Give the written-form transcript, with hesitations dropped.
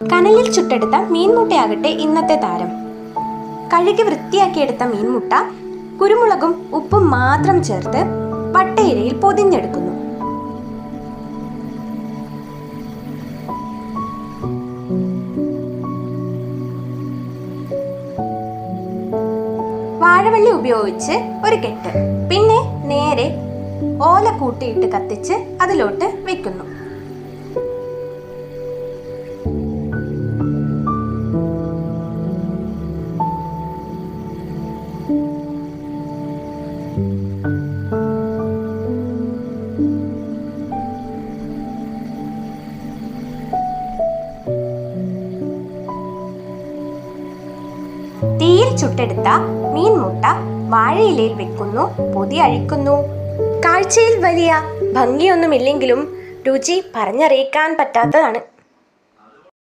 കനലിൽ ചുട്ടെടുത്ത മീൻമുട്ടയാകട്ടെ ഇന്നത്തെ താരം. കഴുകി വൃത്തിയാക്കിയെടുത്ത മീൻമുട്ട കുരുമുളകും ഉപ്പും മാത്രം ചേർത്ത് വട്ടയിലയിൽ പൊതിഞ്ഞെടുക്കുന്നു. വാഴവള്ളി ഉപയോഗിച്ച് ഒരു കെട്ട്, പിന്നെ നേരെ ഓല കൂട്ടിയിട്ട് കത്തിച്ച് അതിലോട്ട് വെക്കുന്നു. തീയിൽ ചുട്ടെടുത്ത മീൻമുട്ട വാഴയിലയിൽ വെക്കുന്നു, പൊതി അഴിക്കുന്നു. കാഴ്ചയിൽ വലിയ ഭംഗിയൊന്നുമില്ലെങ്കിലും രുചി പറഞ്ഞറിയിക്കാൻ പറ്റാത്തതാണ്.